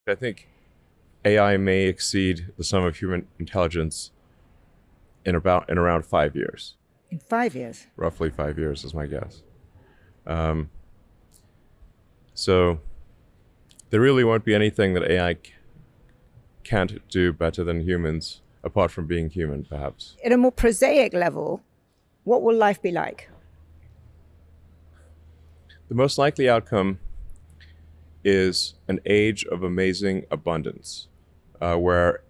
I think AI may exceed the sum of human intelligence in around 5 years. In 5 years? Roughly 5 years is my guess. Um, so there really won't be anything that AI can't do better than humans, apart from being human, perhaps. At a more prosaic level, what will life be like? The most likely outcome is an age of amazing abundance, where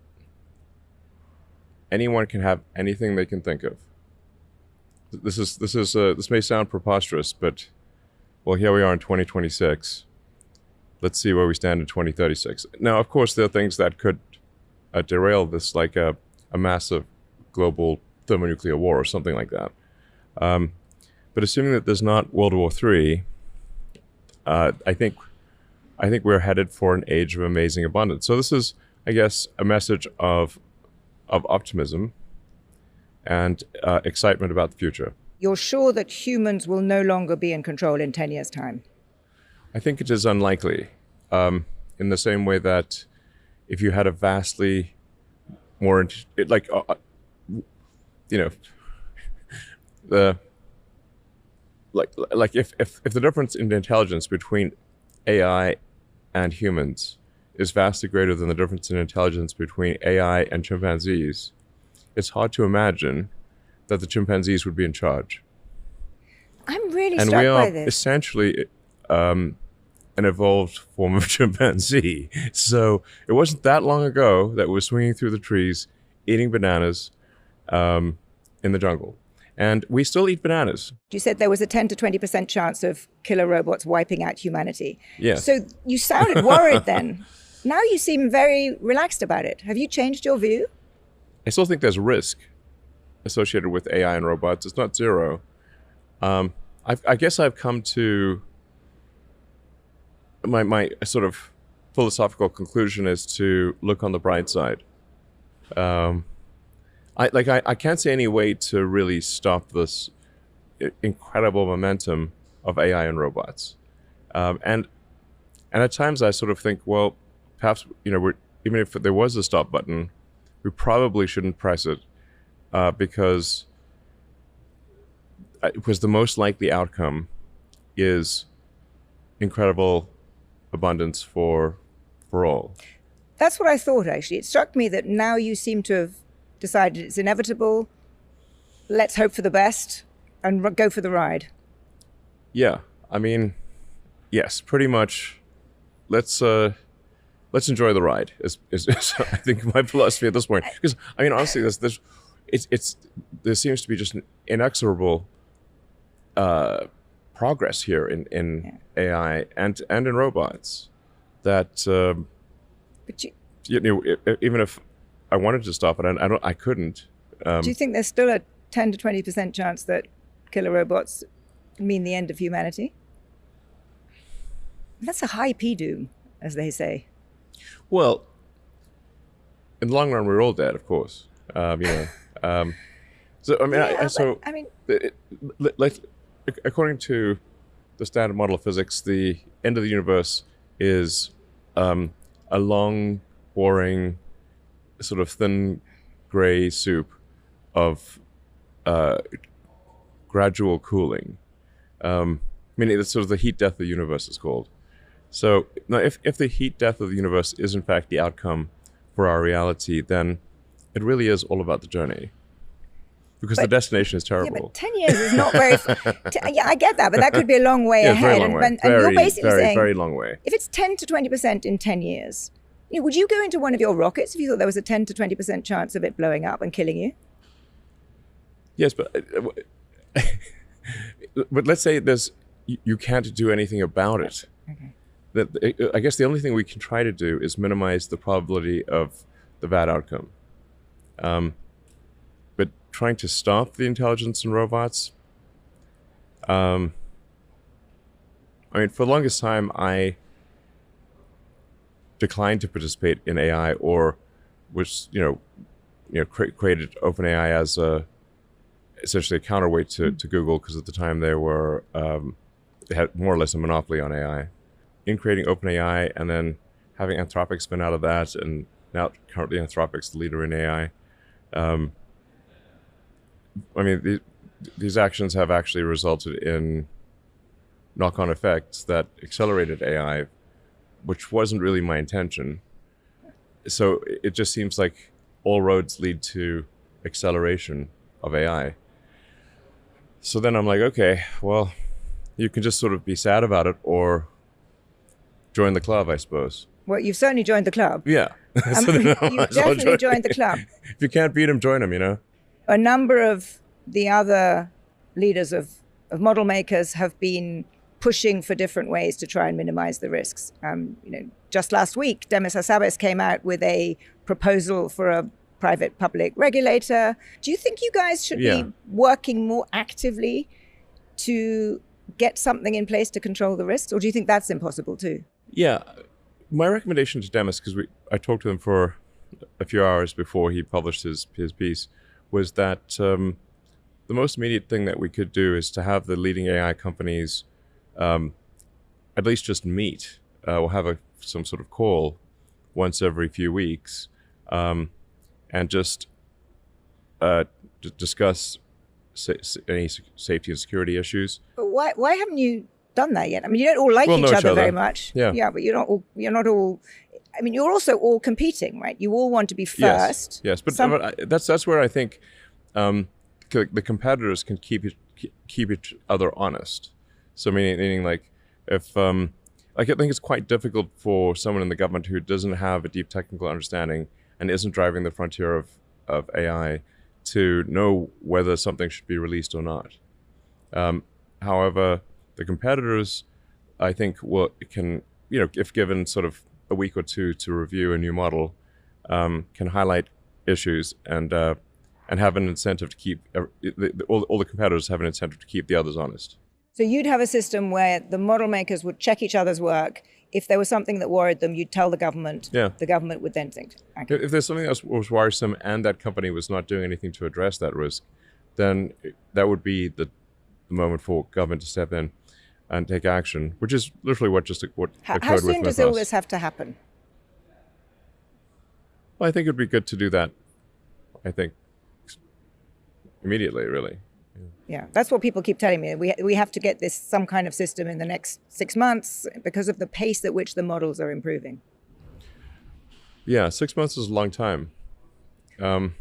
anyone can have anything they can think of. This may sound preposterous, but well, here we are in 2026. Let's see where we stand in 2036. Now, of course, there are things that could derail this, like a massive global thermonuclear war or something like that. But assuming that there's not World War III, I think we're headed for an age of amazing abundance. So this is, I guess, a message of optimism and excitement about the future. You're sure that humans will no longer be in control in 10 years' time? I think it is unlikely, in the same way that if you had a vastly more, the if the difference in intelligence between AI and humans is vastly greater than the difference in intelligence between AI and chimpanzees, it's hard to imagine that the chimpanzees would be in charge. I'm really And struck we by are this. essentially an evolved form of chimpanzee. So it wasn't that long ago that we were swinging through the trees, eating bananas in the jungle. And we still eat bananas. You said there was a 10 to 20% chance of killer robots wiping out humanity. Yes. So you sounded worried then. Now you seem very relaxed about it. Have you changed your view? I still think there's risk associated with AI and robots. It's not zero. I guess I've come to my sort of philosophical conclusion is to look on the bright side. I can't see any way to really stop this incredible momentum of AI and robots. And at times I sort of think, well, perhaps, even if there was a stop button, we probably shouldn't press it, because the most likely outcome is incredible abundance for all. That's what I thought, actually. It struck me that now you seem to have decided it's inevitable. Let's hope for the best and go for the ride. Yeah, I mean, yes, pretty much. Let's enjoy the ride. Is I think my philosophy at this point. Because I mean, honestly, there seems to be just an inexorable progress here in AI and in robots. That But even if I wanted to stop it, I couldn't. do you think there's still a 10 to 20% chance that killer robots mean the end of humanity? That's a high P-doom, as they say. Well, in the long run, we're all dead, of course. So I mean, according to the standard model of physics, the end of the universe is a long, boring, sort of thin, gray soup of gradual cooling. Meaning that's sort of the heat death of the universe is called. So now, if the heat death of the universe is in fact the outcome for our reality, then it really is all about the journey. Because the destination is terrible. Yeah, but 10 years is not very... yeah, I get that, but that could be a long way ahead. Very long way. And you're basically saying, very long way. If it's 10 to 20% in 10 years, would you go into one of your rockets if you thought there was a 10 to 20% chance of it blowing up and killing you? Yes, but let's say you can't do anything about it. Okay. I guess the only thing we can try to do is minimize the probability of the bad outcome. But trying to stop the intelligence in robots, I mean, for the longest time, I declined to participate in AI, or was, created OpenAI as essentially a counterweight to Google, because at the time they had more or less a monopoly on AI. In creating OpenAI and then having Anthropic spin out of that, and now currently Anthropic's the leader in AI. I mean, these actions have actually resulted in knock-on effects that accelerated AI, which wasn't really my intention. So it just seems like all roads lead to acceleration of AI. So then I'm like, okay, well, you can just sort of be sad about it or join the club, I suppose. Well, you've certainly joined the club. Yeah. You've definitely joined the club. If you can't beat them, join them, you know? A number of the other leaders of model makers have been pushing for different ways to try and minimize the risks. Just last week, Demis Hassabis came out with a proposal for a private public regulator. Do you think you guys should be working more actively to get something in place to control the risks, or do you think that's impossible too? Yeah, my recommendation to Demis, because I talked to him for a few hours before he published his piece, was that the most immediate thing that we could do is to have the leading AI companies at least just meet. We'll have some sort of call once every few weeks and just discuss any safety and security issues. But why haven't you done that yet? I mean, you don't all like each other very much. Yeah, but you're not all. I mean, you're also all competing, right? You all want to be first. Yes, but that's where I think the competitors can keep each other honest. So meaning like if I think it's quite difficult for someone in the government who doesn't have a deep technical understanding and isn't driving the frontier of AI to know whether something should be released or not. However, the competitors, I think, can, if given sort of a week or two to review a new model, can highlight issues and have an incentive to keep all the competitors have an incentive to keep the others honest. So you'd have a system where the model makers would check each other's work. If there was something that worried them, you'd tell the government. Yeah. The government would then think. Okay. If there's something that was worrisome and that company was not doing anything to address that risk, then that would be the moment for government to step in and take action, which is literally what occurred with Mythos. How soon does all this have to happen? Well, I think it'd be good to do that, I think, immediately, really. Yeah, that's what people keep telling me. We have to get some kind of system in the next 6 months because of the pace at which the models are improving. Yeah, 6 months is a long time. So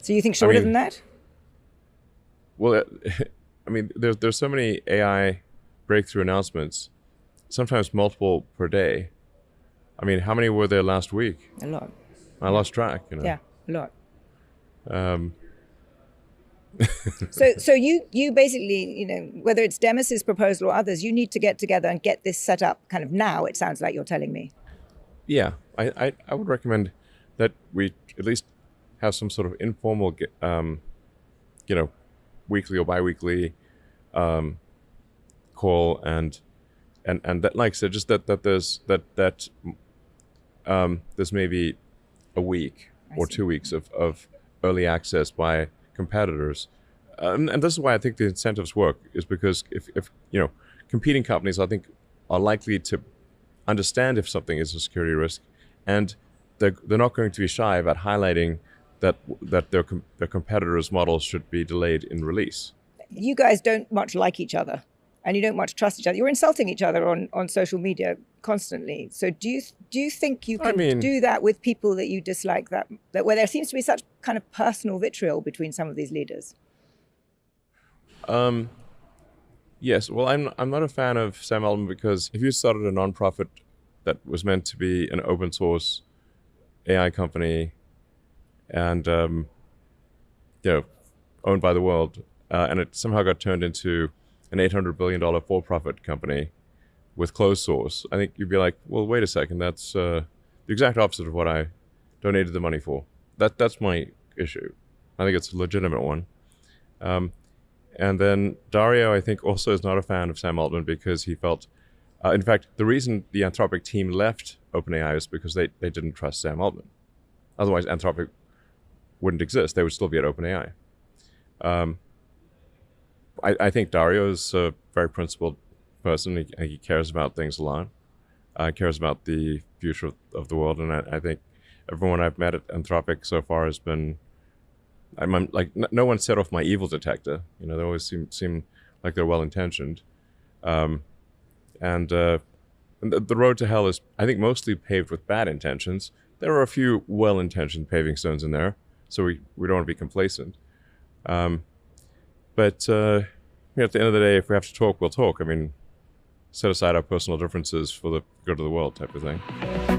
you think shorter than that? Well, I mean, there's so many AI breakthrough announcements, sometimes multiple per day. I mean, how many were there last week? A lot. I lost track. Yeah, a lot. Um, So you basically, whether it's Demis's proposal or others, you need to get together and get this set up kind of now, it sounds like you're telling me. Yeah, I would recommend that we at least have some sort of informal, weekly or biweekly call and that, like I said, just that there's maybe a week or 2 weeks of early access by competitors, and this is why I think the incentives work, is because if competing companies, I think, are likely to understand if something is a security risk, and they're not going to be shy about highlighting that their competitors' models should be delayed in release. You guys don't much like each other, and you don't much trust each other. You're insulting each other on social media constantly. So do you think you can do that with people that you dislike, that where there seems to be such kind of personal vitriol between some of these leaders? Yes. Well, I'm not a fan of Sam Altman, because if you started a nonprofit that was meant to be an open source AI company and owned by the world, and it somehow got turned into an $800 billion for-profit company with closed source, I think you'd be like, well, wait a second, that's the exact opposite of what I donated the money for. That's my issue. I think it's a legitimate one. And then Dario, I think, also is not a fan of Sam Altman, because he felt, in fact, the reason the Anthropic team left OpenAI is because they didn't trust Sam Altman. Otherwise, Anthropic wouldn't exist. They would still be at OpenAI. I think Dario is a very principled person. He cares about things a lot. cares about the future of the world. And I think everyone I've met at Anthropic so far has been, I'm like, no one set off my evil detector. You know, they always seem like they're well intentioned. And the road to hell is, I think, mostly paved with bad intentions. There are a few well-intentioned paving stones in there, so we don't want to be complacent. But at the end of the day, if we have to talk, we'll talk. I mean, set aside our personal differences for the good of the world type of thing.